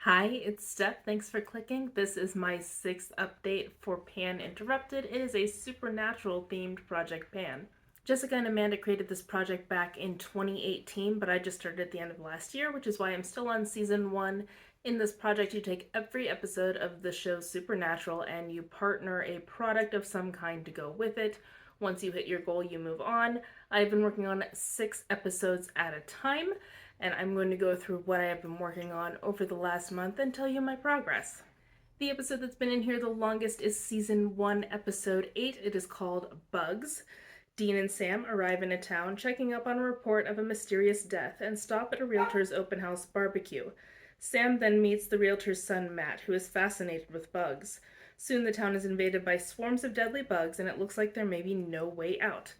Hi, it's Steph. Thanks for clicking. This is my sixth update for Pan Interrupted. It is a supernatural themed Project Pan. Jessica and Amanda created this project back in 2018, but I just started at the end of last year, which is why I'm still on season one. In this project, you take every episode of the show Supernatural and you partner a product of some kind to go with it. Once you hit your goal, you move on. I've been working on 6 episodes at a time, and I'm going to go through what I have been working on over the last month and tell you my progress. The episode that's been in here the longest is season 1, episode 8. It is called Bugs. Dean and Sam arrive in a town checking up on a report of a mysterious death and stop at a realtor's open house barbecue. Sam then meets the realtor's son Matt, who is fascinated with bugs. Soon the town is invaded by swarms of deadly bugs, and it looks like there may be no way out.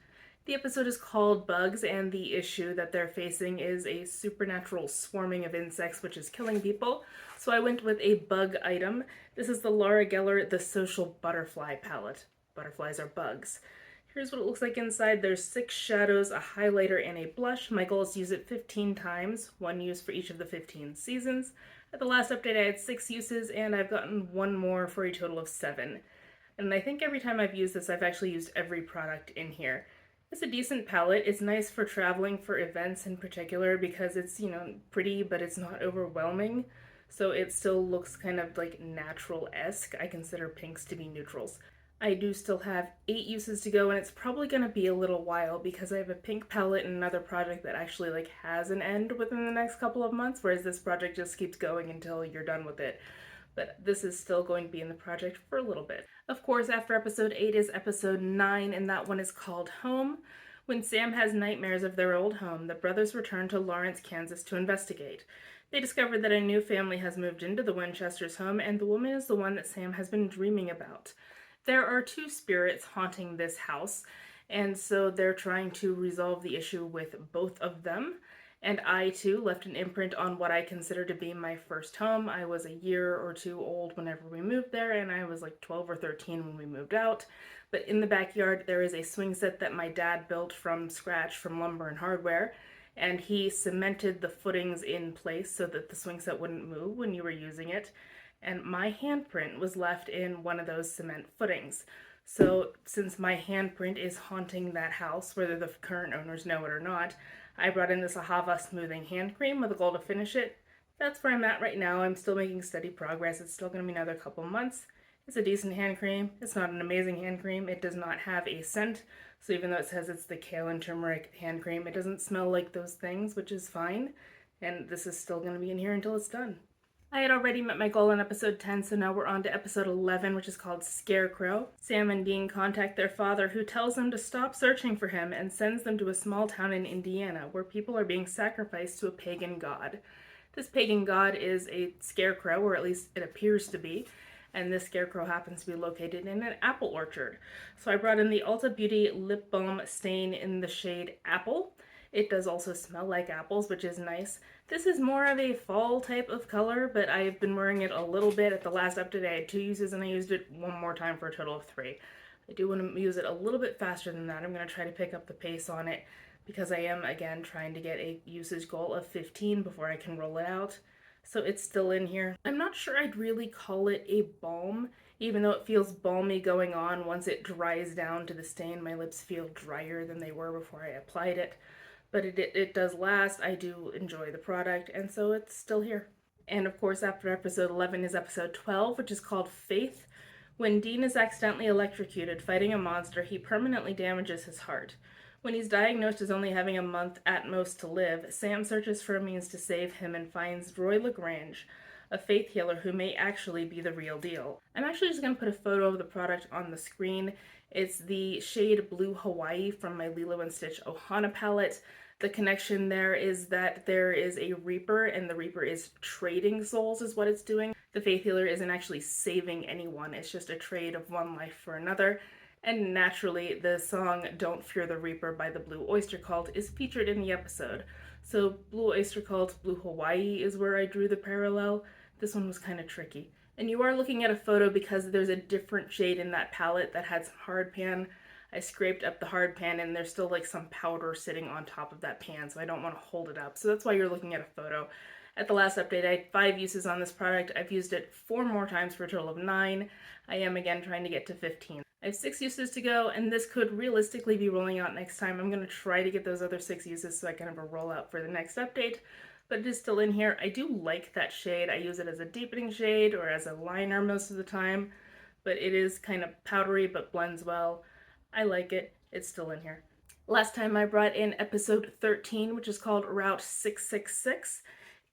The episode is called Bugs, and the issue that they're facing is a supernatural swarming of insects which is killing people. So I went with a bug item. This is the Laura Geller The Social Butterfly palette. Butterflies are bugs. Here's what it looks like inside. There's 6 shadows, a highlighter, and a blush. My goal is to use it 15 times, 1 use for each of the 15 seasons. At the last update I had 6 uses, and I've gotten 1 more for a total of 7. And I think every time I've used this, I've actually used every product in here. It's a decent palette. It's nice for traveling, for events in particular, because it's, pretty, but it's not overwhelming. So it still looks kind of like natural-esque. I consider pinks to be neutrals. I do still have 8 uses to go, and it's probably going to be a little while because I have a pink palette and another project that actually has an end within the next couple of months, whereas this project just keeps going until you're done with it. But this is still going to be in the project for a little bit. Of course, after episode 8 is episode 9, and that one is called Home. When Sam has nightmares of their old home, the brothers return to Lawrence, Kansas to investigate. They discover that a new family has moved into the Winchesters' home, and the woman is the one that Sam has been dreaming about. There are 2 spirits haunting this house, and so they're trying to resolve the issue with both of them. And I, too, left an imprint on what I consider to be my first home. I was a year or 2 old whenever we moved there, and I was like 12 or 13 when we moved out. But in the backyard, there is a swing set that my dad built from scratch from lumber and hardware, and he cemented the footings in place so that the swing set wouldn't move when you were using it. And my handprint was left in one of those cement footings. So, since my handprint is haunting that house, whether the current owners know it or not, I brought in this Ahava smoothing hand cream with a goal to finish it. That's where I'm at right now. I'm still making steady progress. It's still going to be another couple months. It's a decent hand cream. It's not an amazing hand cream. It does not have a scent. So even though it says it's the kale and turmeric hand cream, it doesn't smell like those things, which is fine. And this is still going to be in here until it's done. I had already met my goal in episode 10, so now we're on to episode 11, which is called Scarecrow. Sam and Dean contact their father, who tells them to stop searching for him and sends them to a small town in Indiana where people are being sacrificed to a pagan god. This pagan god is a scarecrow, or at least it appears to be, and this scarecrow happens to be located in an apple orchard. So I brought in the Ulta Beauty Lip Balm Stain in the shade Apple. It does also smell like apples, which is nice. This is more of a fall type of color, but I've been wearing it a little bit. At the last update, I had 2 uses, and I used it 1 more time for a total of 3. I do want to use it a little bit faster than that. I'm going to try to pick up the pace on it because I am, again, trying to get a usage goal of 15 before I can roll it out. So it's still in here. I'm not sure I'd really call it a balm, even though it feels balmy going on. Once it dries down to the stain, my lips feel drier than they were before I applied it. But it does last. I do enjoy the product, and so it's still here. And of course, after episode 11 is episode 12, which is called Faith. When Dean is accidentally electrocuted fighting a monster, he permanently damages his heart. When he's diagnosed as only having a month at most to live, Sam searches for a means to save him and finds Roy LaGrange, a faith healer who may actually be the real deal. I'm actually just going to put a photo of the product on the screen. It's the shade Blue Hawaii from my Lilo & Stitch Ohana palette. The connection there is that there is a Reaper, and the Reaper is trading souls is what it's doing. The Faith Healer isn't actually saving anyone, it's just a trade of one life for another. And naturally, the song Don't Fear the Reaper by the Blue Oyster Cult is featured in the episode. So Blue Oyster Cult, Blue Hawaii is where I drew the parallel. This one was kind of tricky. And you are looking at a photo because there's a different shade in that palette that had some hard pan. I scraped up the hard pan and there's still some powder sitting on top of that pan, so I don't want to hold it up. So that's why you're looking at a photo. At the last update, I had 5 uses on this product. I've used it 4 more times for a total of 9. I am again trying to get to 15. I have 6 uses to go, and this could realistically be rolling out next time. I'm going to try to get those other 6 uses so I can have a rollout for the next update, but it is still in here. I do like that shade. I use it as a deepening shade or as a liner most of the time, but it is kind of powdery but blends well. I like it. It's still in here. Last time I brought in episode 13, which is called Route 666.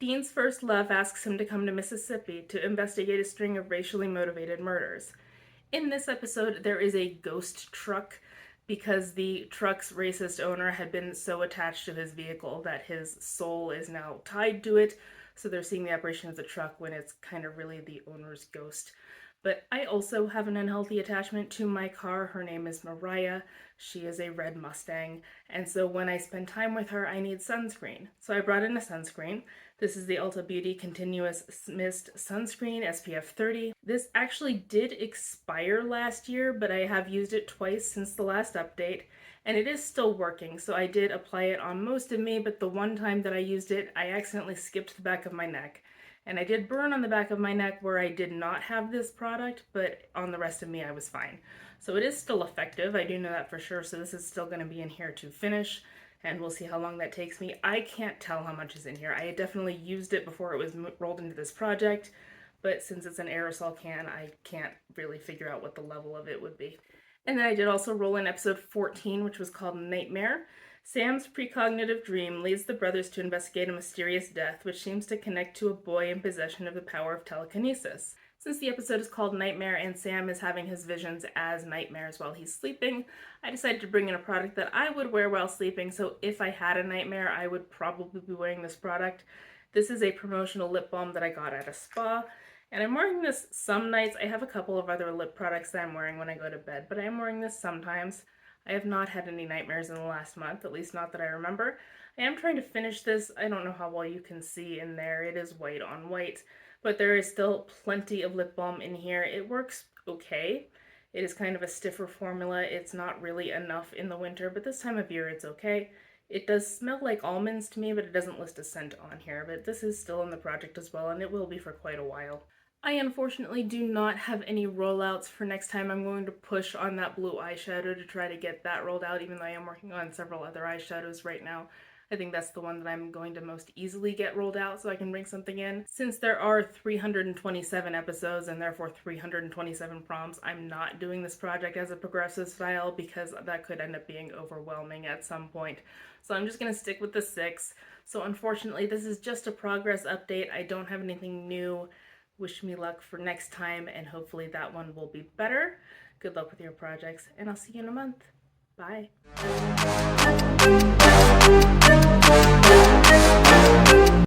Dean's first love asks him to come to Mississippi to investigate a string of racially motivated murders. In this episode, there is a ghost truck because the truck's racist owner had been so attached to his vehicle that his soul is now tied to it. So they're seeing the apparition of the truck when it's kind of really the owner's ghost. But I also have an unhealthy attachment to my car. Her name is Mariah. She is a red Mustang. And so when I spend time with her, I need sunscreen. So I brought in a sunscreen. This is the Ulta Beauty Continuous Mist Sunscreen SPF 30. This actually did expire last year, but I have used it twice since the last update, and it is still working. So I did apply it on most of me, but the one time that I used it, I accidentally skipped the back of my neck. And I did burn on the back of my neck where I did not have this product, but on the rest of me I was fine. So it is still effective, I do know that for sure, so this is still going to be in here to finish, and we'll see how long that takes me. I can't tell how much is in here. I had definitely used it before it was rolled into this project, but since it's an aerosol can, I can't really figure out what the level of it would be. And then I did also roll in episode 14, which was called Nightmare. Sam's precognitive dream leads the brothers to investigate a mysterious death, which seems to connect to a boy in possession of the power of telekinesis. Since the episode is called Nightmare and Sam is having his visions as nightmares while he's sleeping, I decided to bring in a product that I would wear while sleeping, so if I had a nightmare, I would probably be wearing this product. This is a promotional lip balm that I got at a spa, and I'm wearing this some nights. I have a couple of other lip products that I'm wearing when I go to bed, but I am wearing this sometimes. I have not had any nightmares in the last month, at least not that I remember. I am trying to finish this. I don't know how well you can see in there. It is white on white, but there is still plenty of lip balm in here. It works okay. It is kind of a stiffer formula. It's not really enough in the winter, but this time of year it's okay. It does smell like almonds to me, but it doesn't list a scent on here, but this is still in the project as well, and it will be for quite a while. I unfortunately do not have any rollouts for next time. I'm going to push on that blue eyeshadow to try to get that rolled out, even though I am working on several other eyeshadows right now. I think that's the one that I'm going to most easily get rolled out so I can bring something in. Since there are 327 episodes and therefore 327 prompts, I'm not doing this project as a progressive style because that could end up being overwhelming at some point. So I'm just going to stick with the 6. So unfortunately, this is just a progress update. I don't have anything new. Wish me luck for next time, and hopefully that one will be better. Good luck with your projects, and I'll see you in a month. Bye.